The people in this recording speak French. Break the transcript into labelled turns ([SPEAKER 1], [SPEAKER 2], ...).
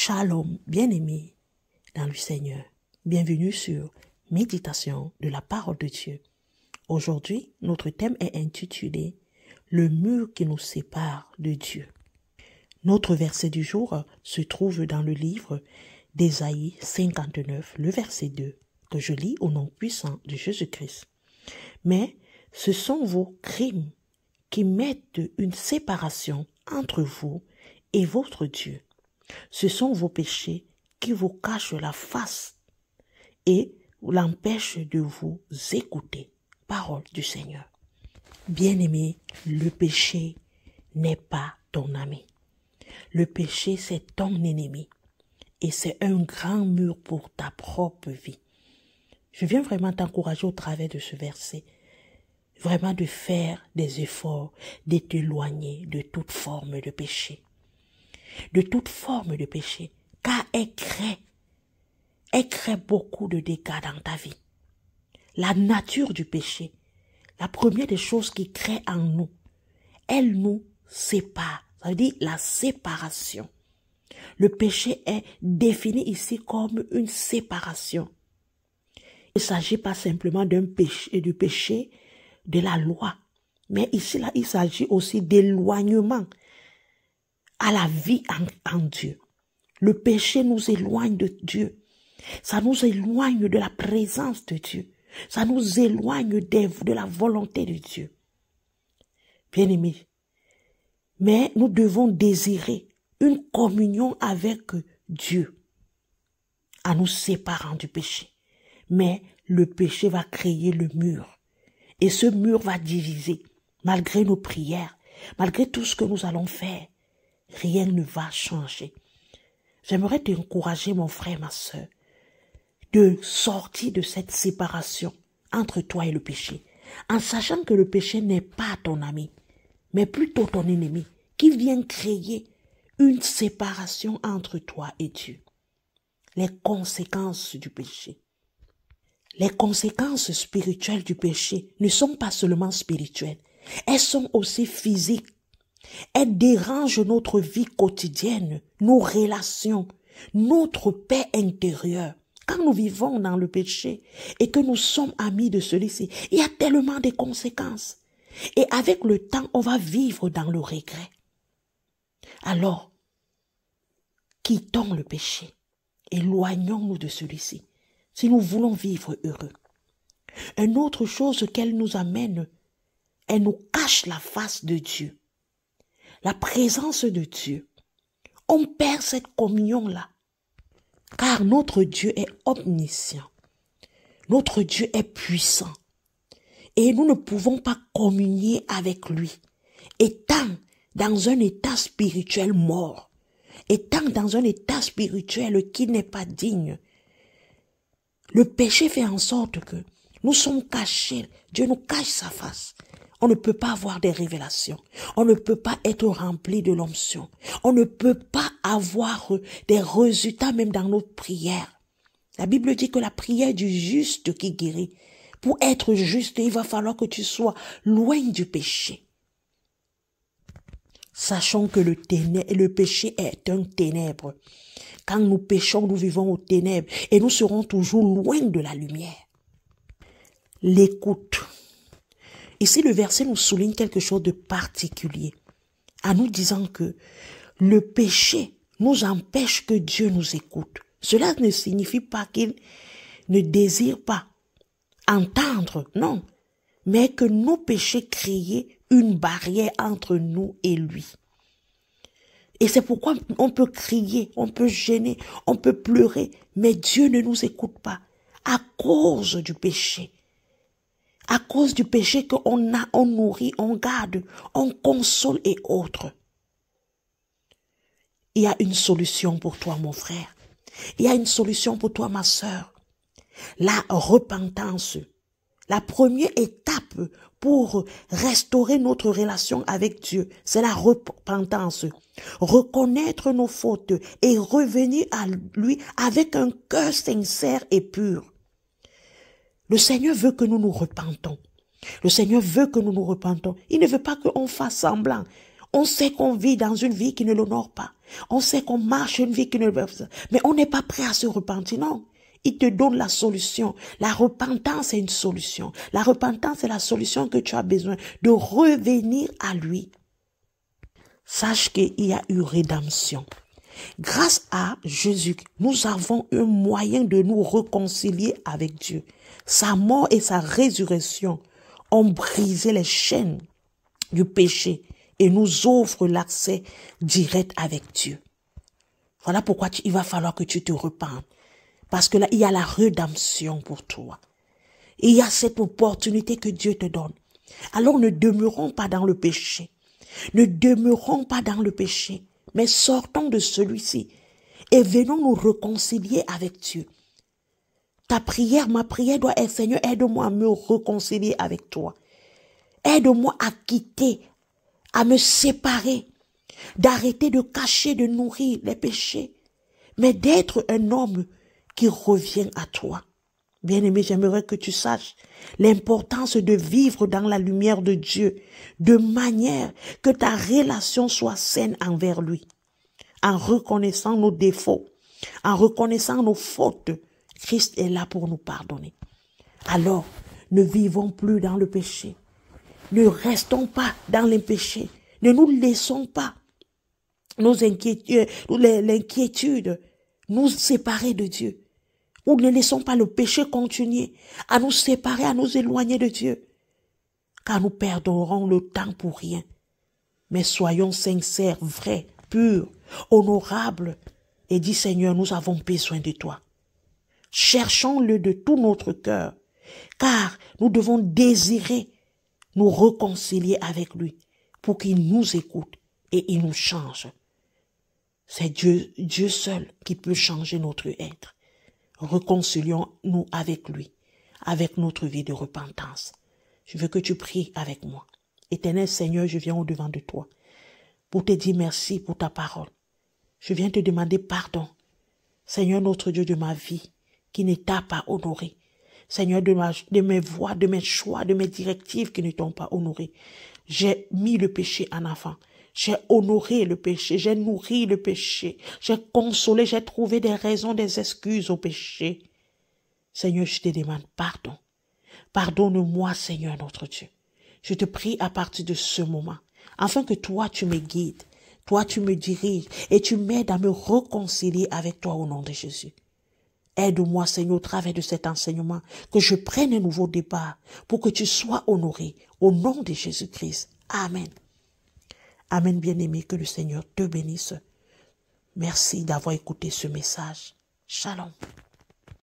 [SPEAKER 1] Shalom, bien-aimés dans le Seigneur. Bienvenue sur Méditation de la parole de Dieu. Aujourd'hui, notre thème est intitulé « Le mur qui nous sépare de Dieu ». Notre verset du jour se trouve dans le livre d'Ésaïe 59, le verset 2, que je lis au nom puissant de Jésus-Christ. Mais ce sont vos crimes qui mettent une séparation entre vous et votre Dieu. Ce sont vos péchés qui vous cachent la face et l'empêchent de vous écouter. Parole du Seigneur. Bien-aimé, le péché n'est pas ton ami. Le péché, c'est ton ennemi. Et c'est un grand mur pour ta propre vie. Je viens vraiment t'encourager au travers de ce verset. Vraiment de faire des efforts, de t'éloigner de toute forme de péché. De toute forme de péché. Car elle crée beaucoup de dégâts dans ta vie. La nature du péché, la première des choses qui crée en nous, elle nous sépare. Ça veut dire la séparation. Le péché est défini ici comme une séparation. Il ne s'agit pas simplement du péché de la loi, mais ici là, il s'agit aussi d'éloignement à la vie en Dieu. Le péché nous éloigne de Dieu. Ça nous éloigne de la présence de Dieu. Ça nous éloigne de la volonté de Dieu. Bien-aimés, mais nous devons désirer une communion avec Dieu en nous séparant du péché. Mais le péché va créer le mur. Et ce mur va diviser. Malgré nos prières, malgré tout ce que nous allons faire, rien ne va changer. J'aimerais t'encourager, mon frère, ma sœur, de sortir de cette séparation entre toi et le péché, en sachant que le péché n'est pas ton ami, mais plutôt ton ennemi, qui vient créer une séparation entre toi et Dieu. Les conséquences du péché. Les conséquences spirituelles du péché ne sont pas seulement spirituelles, elles sont aussi physiques. Elles dérangent notre vie quotidienne, nos relations, notre paix intérieure. Quand nous vivons dans le péché et que nous sommes amis de celui-ci, il y a tellement de conséquences. Et avec le temps, on va vivre dans le regret. Alors, quittons le péché. Éloignons-nous de celui-ci, si nous voulons vivre heureux. Une autre chose qu'elle nous amène, elle nous cache la face de Dieu. La présence de Dieu. On perd cette communion-là. Car notre Dieu est omniscient. Notre Dieu est puissant. Et nous ne pouvons pas communier avec lui, étant dans un état spirituel mort, étant dans un état spirituel qui n'est pas digne. Le péché fait en sorte que nous sommes cachés. Dieu nous cache sa face. On ne peut pas avoir des révélations. On ne peut pas être rempli de l'onction. On ne peut pas avoir des résultats même dans notre prière. La Bible dit que la prière du juste qui guérit. Pour être juste, il va falloir que tu sois loin du péché. Sachons que le péché est un ténèbre. Quand nous péchons, nous vivons aux ténèbres et nous serons toujours loin de la lumière. L'écoute. Ici, le verset nous souligne quelque chose de particulier, en nous disant que le péché nous empêche que Dieu nous écoute. Cela ne signifie pas qu'il ne désire pas entendre, non, mais que nos péchés créaient une barrière entre nous et lui. Et c'est pourquoi on peut crier, on peut gêner, on peut pleurer, mais Dieu ne nous écoute pas à cause du péché. À cause du péché qu'on nourrit, on garde, on console et autres. Il y a une solution pour toi, mon frère. Il y a une solution pour toi, ma sœur. La repentance. La première étape pour restaurer notre relation avec Dieu, c'est la repentance. Reconnaître nos fautes et revenir à lui avec un cœur sincère et pur. Le Seigneur veut que nous nous repentons. Le Seigneur veut que nous nous repentons. Il ne veut pas qu'on fasse semblant. On sait qu'on vit dans une vie qui ne l'honore pas. On sait qu'on marche une vie qui ne veut pas, mais on n'est pas prêt à se repentir, non. Il te donne la solution. La repentance est une solution. La repentance est la solution que tu as besoin de revenir à lui. Sache qu'il y a eu rédemption. Grâce à Jésus, nous avons un moyen de nous réconcilier avec Dieu. Sa mort et sa résurrection ont brisé les chaînes du péché et nous offrent l'accès direct avec Dieu. Voilà pourquoi il va falloir que tu te repentes. Parce que là, il y a la rédemption pour toi. Et il y a cette opportunité que Dieu te donne. Alors ne demeurons pas dans le péché. Ne demeurons pas dans le péché, mais sortons de celui-ci et venons nous réconcilier avec Dieu. Ta prière, ma prière doit être, Seigneur, aide-moi à me réconcilier avec toi. Aide-moi à quitter, à me séparer, d'arrêter de cacher, de nourrir les péchés, mais d'être un homme qui revient à toi. Bien-aimé, j'aimerais que tu saches l'importance de vivre dans la lumière de Dieu, de manière que ta relation soit saine envers lui. En reconnaissant nos défauts, en reconnaissant nos fautes, Christ est là pour nous pardonner. Alors, ne vivons plus dans le péché. Ne restons pas dans les péchés. Ne nous laissons pas l'inquiétude nous séparer de Dieu. Ou ne laissons pas le péché continuer à nous séparer, à nous éloigner de Dieu. Car nous perdrons le temps pour rien. Mais soyons sincères, vrais, purs, honorables. Et dis Seigneur, nous avons besoin de toi. Cherchons-le de tout notre cœur. Car nous devons désirer nous réconcilier avec lui pour qu'il nous écoute et il nous change. C'est Dieu seul qui peut changer notre être. Réconcilions-nous avec lui, avec notre vie de repentance. Je veux que tu pries avec moi. Éternel Seigneur, je viens au-devant de toi pour te dire merci pour ta parole. Je viens te demander pardon, Seigneur notre Dieu, de ma vie qui ne t'a pas honoré. Seigneur, de mes voies, de mes choix, de mes directives qui ne t'ont pas honoré. J'ai mis le péché en avant. J'ai honoré le péché, j'ai nourri le péché, j'ai consolé, j'ai trouvé des raisons, des excuses au péché. Seigneur, je te demande pardon. Pardonne-moi, Seigneur notre Dieu. Je te prie à partir de ce moment, afin que toi tu me guides, toi tu me diriges et tu m'aides à me réconcilier avec toi au nom de Jésus. Aide-moi, Seigneur, au travers de cet enseignement, que je prenne un nouveau départ pour que tu sois honoré au nom de Jésus-Christ. Amen. Amen, bien-aimé, que le Seigneur te bénisse. Merci d'avoir écouté ce message. Shalom.